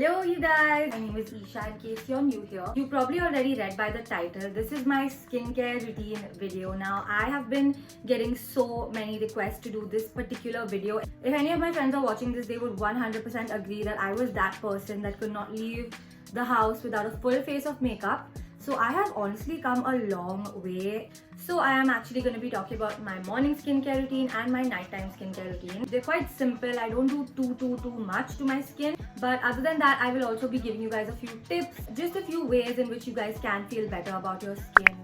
Hello you guys, my name is Isha. In case you're new here, you probably already read by the title. This is my skincare routine video. Now I have been getting so many requests to do this particular video. If any of my friends are watching this, they would 100% agree that I was that person that could not leave the house without a full face of makeup. So I have honestly come a long way. So I am actually going to be talking about my morning skincare routine and my nighttime skincare routine. They're quite simple. I don't do too much to my skin. But other than that, I will also be giving you guys a few tips, just a few ways in which you guys can feel better about your skin.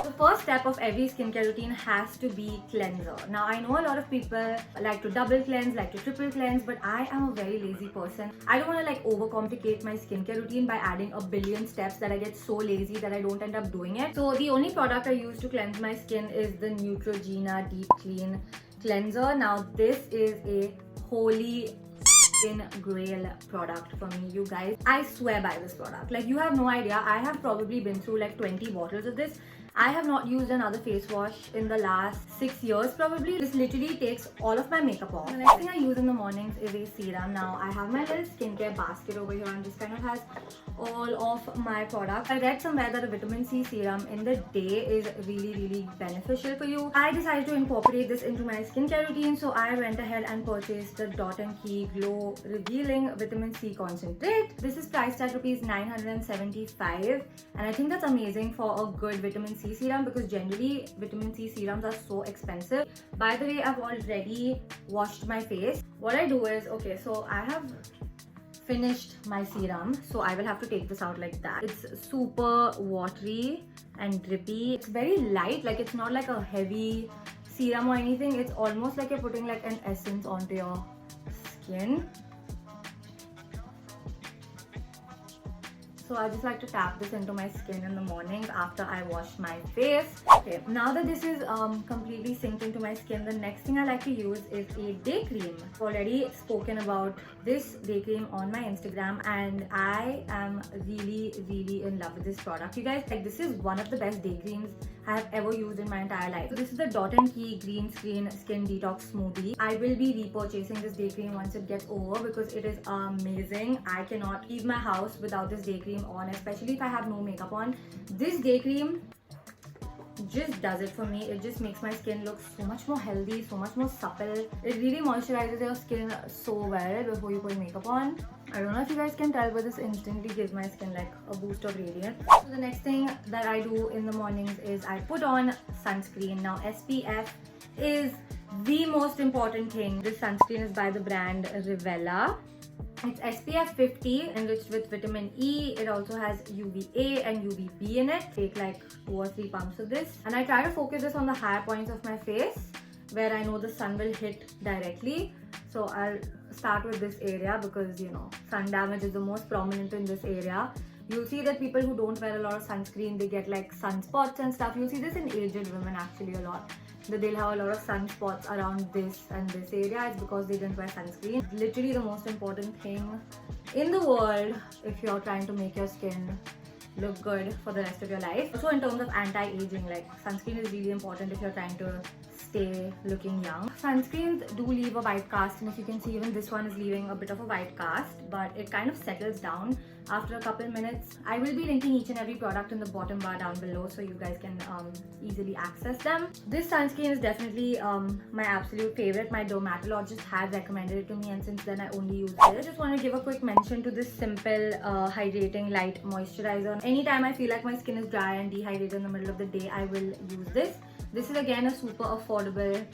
The first step of every skincare routine has to be cleanser. Now I know a lot of people like to double cleanse, like to triple cleanse, but I am a very lazy person. I don't want to like overcomplicate my skincare routine by adding a billion steps that I get so lazy that I don't end up doing it. So the only product I use to cleanse my skin is the Neutrogena Deep Clean Cleanser. Now this is a holy grail product for me, you guys. I swear by this product. Like, you have no idea. I have probably been through like 20 bottles of this. I have not used another face wash in the last 6 years probably. This literally takes all of my makeup off. The next thing I use in the mornings is a serum. Now I have my little skincare basket over here and this kind of has all of my products. I read somewhere that a vitamin C serum in the day is really beneficial for you. I decided to incorporate this into my skincare routine, so I went ahead and purchased the Dot & Key Glow Revealing Vitamin C Concentrate. This is priced at rupees 975 and I think that's amazing for a good vitamin C serum because generally vitamin C serums are so expensive. By the way, I've already washed my face. What I do is, okay, so I have finished my serum, so I will have to take this out like that. It's super watery and drippy. It's very light, like it's not like a heavy serum or anything. It's almost like you're putting like an essence onto your skin. So I just like to tap this into my skin in the mornings after I wash my face. Okay, now that this is completely synced into my skin, the next thing I like to use is a day cream. I've already spoken about this day cream on my Instagram and I am really in love with this product. You guys, like, this is one of the best day creams I have ever used in my entire life. So this is the Dot & Key Green Screen Skin Detox Smoothie. I will be repurchasing this day cream once it gets over because it is amazing. I cannot leave my house without this day cream on, especially if I have no makeup on. This day cream just does it for me. It just makes my skin look so much more healthy, so much more supple. It really moisturizes your skin so well before you put makeup on. I don't know if you guys can tell, but this instantly gives my skin like a boost of radiance. So the next thing that I do in the mornings is I put on sunscreen. Now SPF is the most important thing. This sunscreen is by the brand Revela. It's SPF 50 enriched with vitamin E. It also has UVA and UVB in it. Take like 2 or 3 pumps of this. And I try to focus this on the higher points of my face where I know the sun will hit directly. So I'll start with this area because, you know, sun damage is the most prominent in this area. You'll see that people who don't wear a lot of sunscreen, they get like sunspots and stuff. You'll see this in aged women actually a lot. That they'll have a lot of sunspots around this and this area. It's because they didn't wear sunscreen. Literally the most important thing in the world if you're trying to make your skin look good for the rest of your life. Also in terms of anti-aging, like sunscreen is really important if you're trying to stay looking young. Sunscreens do leave a white cast, and if you can see, even this one is leaving a bit of a white cast, but it kind of settles down after a couple minutes. I will be linking each and every product in the bottom bar down below so you guys can easily access them. This sunscreen is definitely my absolute favorite. My dermatologist had recommended it to me and since then I only use it. I just want to give a quick mention to this simple hydrating light moisturizer. Anytime I feel like my skin is dry and dehydrated in the middle of the day, I will use this. This is again a super affordable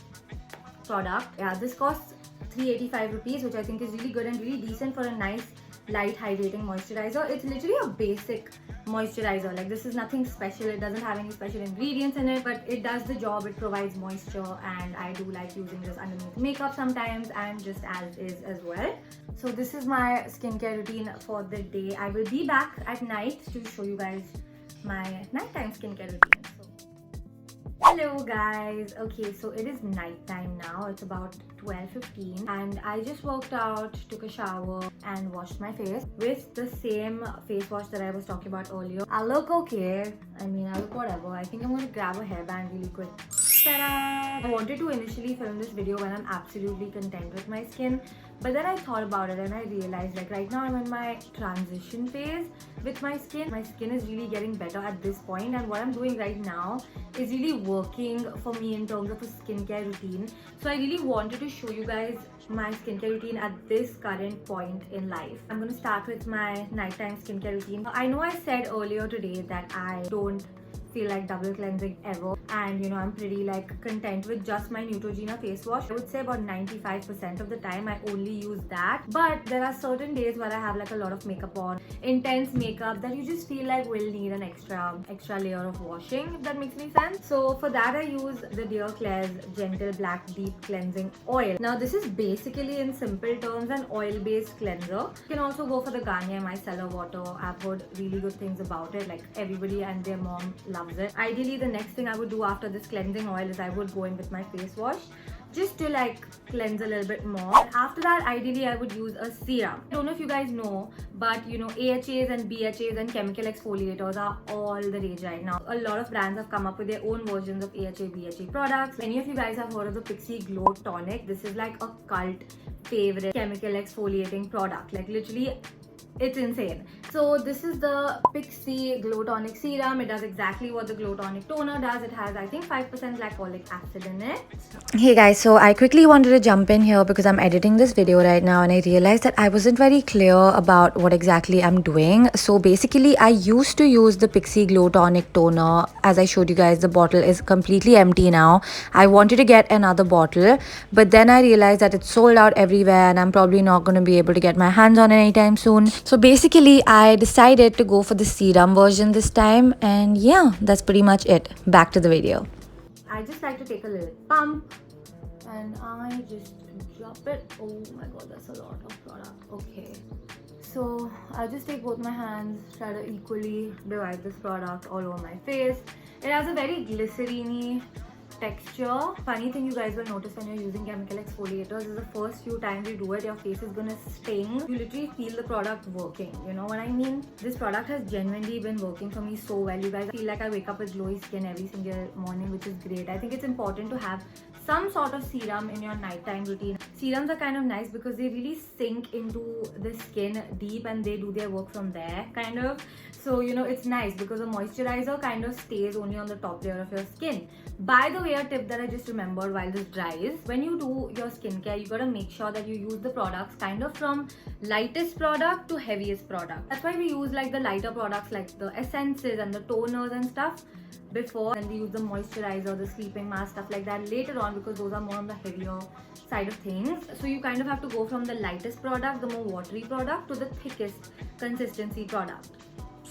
product. Yeah, this costs 385 rupees, which I think is really good and really decent for a nice light hydrating moisturizer. It's literally a basic moisturizer. Like, this is nothing special. It doesn't have any special ingredients in it, but it does the job. It provides moisture and I do like using this underneath makeup sometimes and just as is as well. So this is my skincare routine for the day. I will be back at night to show you guys my nighttime skincare routine. Hello guys. Okay, so it is nighttime now. It's about 12:15 and I just worked out, took a shower and washed my face with the same face wash that I was talking about earlier. I look okay. I mean, I look whatever. I think I'm going to grab a hairband really quick. Ta-da! I wanted to initially film this video when I'm absolutely content with my skin, But then I thought about it and I realized like right now I'm in my transition phase with my skin. My skin is really getting better at this point, and what I'm doing right now is really working for me in terms of a skincare routine. So I really wanted to show you guys my skincare routine at this current point in life. I'm going to start with my nighttime skincare routine. I know I said earlier today that I don't feel like double cleansing ever, and you know, I'm pretty like content with just my Neutrogena face wash. I would say about 95% of the time I only use that, but there are certain days where I have like a lot of makeup on, intense makeup that you just feel like will need an extra layer of washing, if that makes any sense. So for that I use the Dear Klairs Gentle Black Deep Cleansing Oil. Now this is basically in simple terms an oil-based cleanser. You can also go for the Garnier Micellar Water. I've heard really good things about it, like everybody and their mom loves it. Ideally, the next thing I would do after this cleansing oil is I would go in with my face wash just to like cleanse a little bit more. And after that, ideally I would use a serum. I don't know if you guys know, but you know, AHAs and BHAs and chemical exfoliators are all the rage right now. A lot of brands have come up with their own versions of AHA BHA products. Many of you guys have heard of the Pixi Glow Tonic. This is like a cult favorite chemical exfoliating product, like literally it's insane. So this is the Pixi Glow Tonic Serum. It does exactly what the Glow Tonic Toner does. It has, I think, 5% glycolic acid in it. Hey guys, so I quickly wanted to jump in here because I'm editing this video right now and I realized that I wasn't very clear about what exactly I'm doing. So basically I used to use the Pixi Glow Tonic Toner. As I showed you guys, the bottle is completely empty now. I wanted to get another bottle, but then I realized that it's sold out everywhere and I'm probably not going to be able to get my hands on it anytime soon. So basically I decided to go for the serum version this time, and yeah, that's pretty much it. Back to the video. I just like to take a little pump and I just drop it. Oh my god, that's a lot of product. Okay, so I'll just take both my hands, try to equally divide this product all over my face. It has a very glycerin-y texture. Funny thing you guys will notice when you're using chemical exfoliators is the first few times you do it, your face is gonna sting. You literally feel the product working, you know what I mean? This product has genuinely been working for me so well, you guys. I feel like I wake up with glowy skin every single morning, which is great. I think it's important to have some sort of serum in your nighttime routine. Serums are kind of nice because they really sink into the skin deep and they do their work from there, kind of. So, you know, it's nice because a moisturizer kind of stays only on the top layer of your skin. By the way, a tip that I just remembered while this dries, when you do your skincare, you gotta make sure that you use the products kind of from lightest product to heaviest product. That's why we use like the lighter products like the essences and the toners and stuff before, and we use the moisturizer, the sleeping mask, stuff like that later on, because those are more on the heavier side of things. So you kind of have to go from the lightest product, the more watery product, to the thickest consistency product.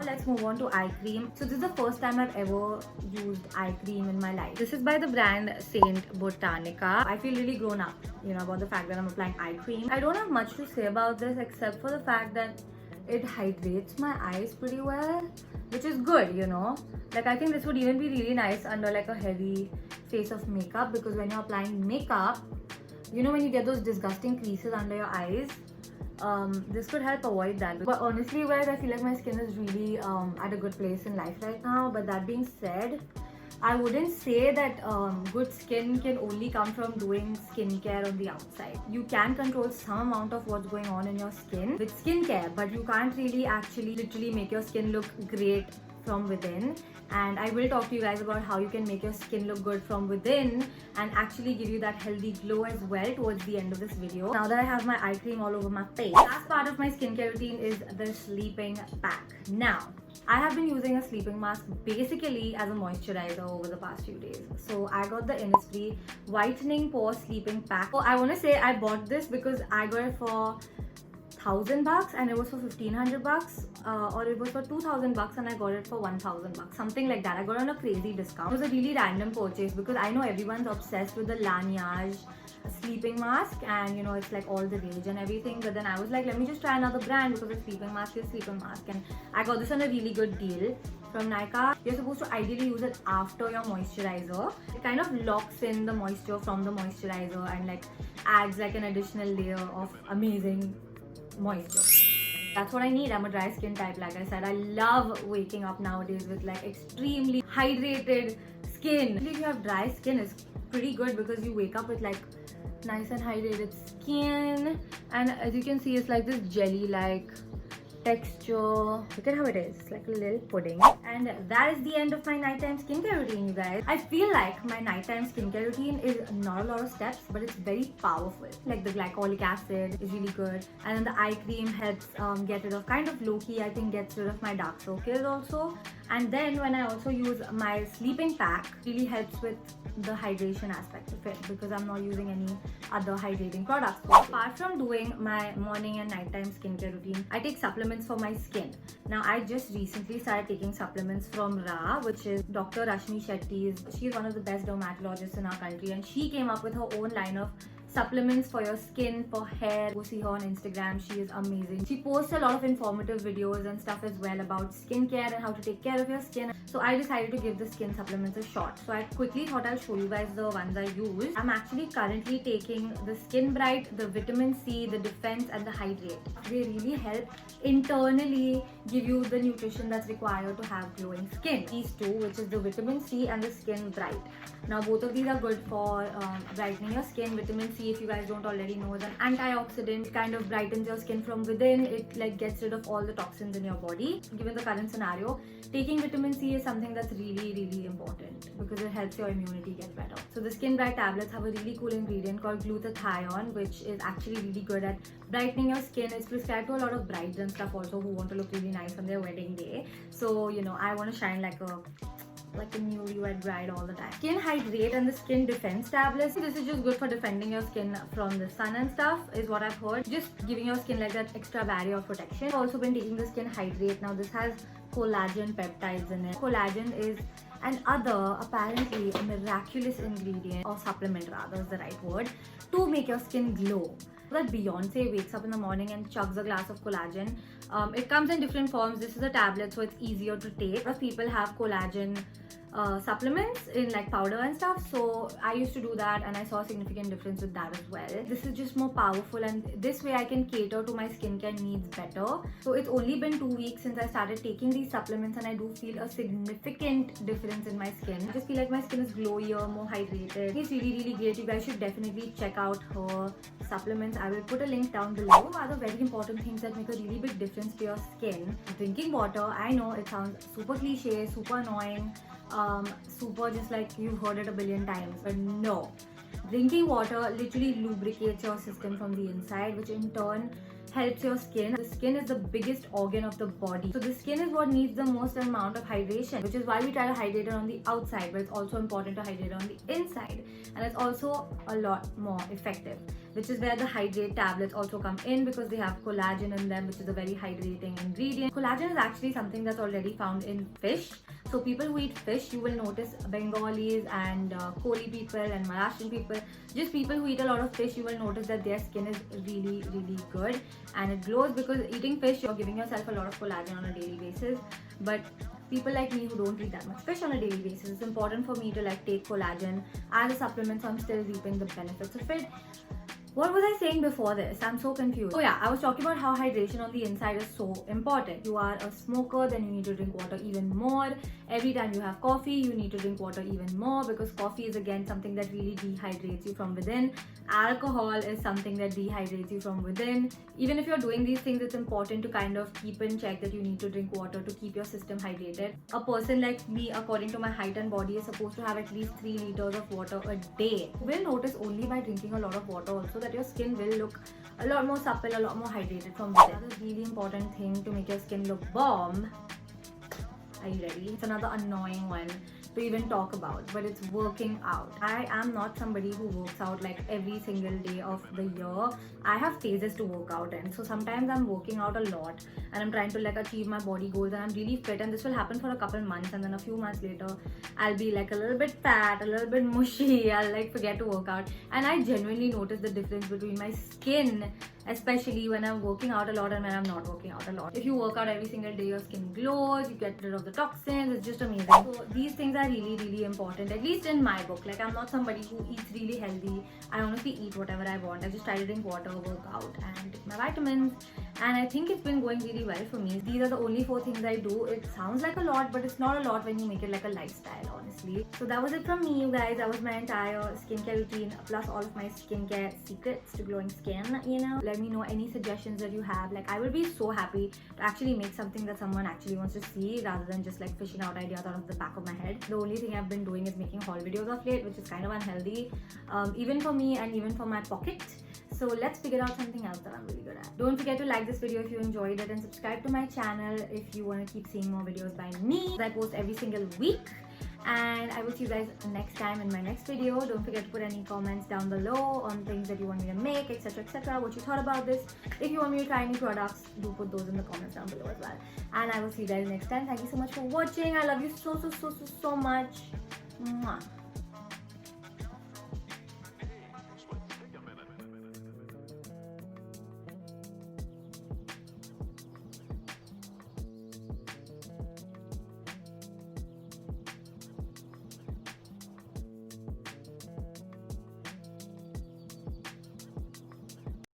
Let's move on to eye cream. So this is the first time I've ever used eye cream in my life. This is by the brand Saint Botanica. I feel really grown up, you know, about the fact that I'm applying eye cream. I don't have much to say about this except for the fact that it hydrates my eyes pretty well, which is good, you know. Like, I think this would even be really nice under like a heavy face of makeup, because when you're applying makeup, you know, when you get those disgusting creases under your eyes, this could help avoid that. But honestly guys, I feel like my skin is really at a good place in life right now. But that being said, I wouldn't say that good skin can only come from doing skincare on the outside. You can control some amount of what's going on in your skin with skincare, but you can't really actually literally make your skin look great from within. And I will talk to you guys about how you can make your skin look good from within and actually give you that healthy glow as well towards the end of this video. Now that I have my eye cream all over my face, last part of my skincare routine is the sleeping pack. Now, I have been using a sleeping mask basically as a moisturizer over the past few days. So I got the Innisfree Whitening Pore Sleeping Pack. So I want to say I bought this because I got it for $1,000 and it was for $1,500, or it was for $2,000 and I got it for $1,000, something like that. I got it on a crazy discount. It was a really random purchase because I know everyone's obsessed with the Laneige sleeping mask, and you know, it's like all the rage and everything. But then I was like, let me just try another brand because the sleeping mask is sleeping mask, and I got this on a really good deal from Nykaa. You're supposed to ideally use it after your moisturizer. It kind of locks in the moisture from the moisturizer and like adds like an additional layer of amazing moisture. That's what I need. I'm a dry skin type, like I said. I love waking up nowadays with like extremely hydrated skin. If you have dry skin, it's pretty good because you wake up with like nice and hydrated skin. and as you can see, it's like this jelly like texture. Look at how it is. It's like a little pudding. And that is the end of my nighttime skincare routine, you guys. I feel like my nighttime skincare routine is not a lot of steps, but it's very powerful. Like the glycolic acid is really good, and then the eye cream helps get rid of, kind of low-key, I think, gets rid of my dark circles also. And then when I also use my sleeping pack, really helps with the hydration aspect of it, because I'm not using any other hydrating products. So apart from doing my morning and nighttime skincare routine, I take supplements for my skin. Now I just recently started taking supplements from Ra, which is Dr. Rashmi Shetty's. She's one of the best dermatologists in our country, and she came up with her own line of supplements for your skin, for hair. Go see her on Instagram. She is amazing. She posts a lot of informative videos and stuff as well about skincare and how to take care of your skin. So I decided to give the skin supplements a shot. So I quickly thought I'll show you guys the ones I use. I'm actually currently taking the Skin Bright, the Vitamin C, the Defense, and the Hydrate. They really help internally give you the nutrition that's required to have glowing skin. These two, which is the Vitamin C and the Skin Bright. Now both of these are good for brightening your skin. Vitamin C, if you guys don't already know, is an antioxidant. It kind of brightens your skin from within. It like gets rid of all the toxins in your body. Given the current scenario, taking vitamin C is something that's really important because it helps your immunity get better. So the Skin Bright tablets have a really cool ingredient called glutathione, which is actually really good at brightening your skin. It's prescribed to a lot of brides and stuff also who want to look really nice on their wedding day. So you know, I want to shine like a newlywed bride all the time. Skin Hydrate and the Skin Defense tablets. This is just good for defending your skin from the sun and stuff, is what I've heard. Just giving your skin like that extra barrier of protection. I've also been taking the Skin Hydrate. Now this has collagen peptides in it. Collagen is another apparently a miraculous ingredient, or supplement rather is the right word, to make your skin glow. That Beyonce wakes up in the morning and chugs a glass of collagen. It comes in different forms. This is a tablet, so it's easier to take. Most people have collagen supplements in like powder and stuff, so I used to do that and I saw a significant difference with that as well. This is just more powerful, and this way I can cater to my skincare needs better. So it's only been 2 weeks since I started taking these supplements, and I do feel a significant difference in my skin. I just feel like my skin is glowier, more hydrated. It's really great. You guys should definitely check out her supplements. I will put a link down below. Other very important things that make a really big difference to your skin: drinking water. I know it sounds super cliche, super annoying, super just like you've heard it a billion times, but no. Drinking water literally lubricates your system from the inside, which in turn helps your skin. The skin is the biggest organ of the body, so the skin is what needs the most amount of hydration, which is why we try to hydrate it on the outside, but it's also important to hydrate it on the inside, and it's also a lot more effective, which is where the Hydrate tablets also come in, because they have collagen in them, which is a very hydrating ingredient. Collagen is actually something that's already found in fish. So people who eat fish, you will notice Bengalis and Koli people and Maharashtrian people, just people who eat a lot of fish, you will notice that their skin is really good and it glows, because eating fish, you're giving yourself a lot of collagen on a daily basis. But people like me who don't eat that much fish on a daily basis, it's important for me to like take collagen as a supplement, so I'm still reaping the benefits of it. What was I saying before this? I'm so confused. Oh yeah, I was talking about how hydration on the inside is so important. You are a smoker, then you need to drink water even more. Every time you have coffee, you need to drink water even more, because coffee is again something that really dehydrates you from within. Alcohol is something that dehydrates you from within. Even if you're doing these things, it's important to kind of keep in check that you need to drink water to keep your system hydrated. A person like me, according to my height and body, is supposed to have at least 3 liters of water a day. You will notice only by drinking a lot of water also that your skin will look a lot more supple, a lot more hydrated from within. Another really important thing to make your skin look bomb. Are you ready? It's another annoying one to even talk about, but it's working out. I am not somebody who works out like every single day of the year. I have phases to work out in. So sometimes I'm working out a lot and I'm trying to like achieve my body goals, and I'm really fit, and this will happen for a couple months, and then a few months later I'll be like a little bit fat, a little bit mushy, I'll like forget to work out. And I genuinely notice the difference between my skin, especially when I'm working out a lot and when I'm not working out a lot. If you work out every single day, your skin glows, you get rid of the toxins, it's just amazing. So these things are really important, at least in my book. Like, I'm not somebody who eats really healthy. I honestly eat whatever I want. I just try to drink water, work out, and take my vitamins, and I think it's been going really well for me. These are the only 4 things I do. It sounds like a lot, but it's not a lot when you make it like a lifestyle, honestly. So that was it from me, you guys. That was my entire skincare routine, plus all of my skincare secrets to glowing skin, you know. Let Let me know any suggestions that you have. Like, I will be so happy to actually make something that someone actually wants to see rather than just like fishing out ideas out of the back of my head. The only thing I've been doing is making haul videos of late, which is kind of unhealthy, even for me and even for my pocket. So let's figure out something else that I'm really good at. Don't forget to like this video if you enjoyed it and subscribe to my channel if you want to keep seeing more videos by me. I post every single week. And I will see you guys next time in my next video. Don't forget to put any comments down below on things that you want me to make, etc., what you thought about this. If you want me to try any products, do put those in the comments down below as well. And I will see you guys next time. Thank you so much for watching. I love you so much. Mwah.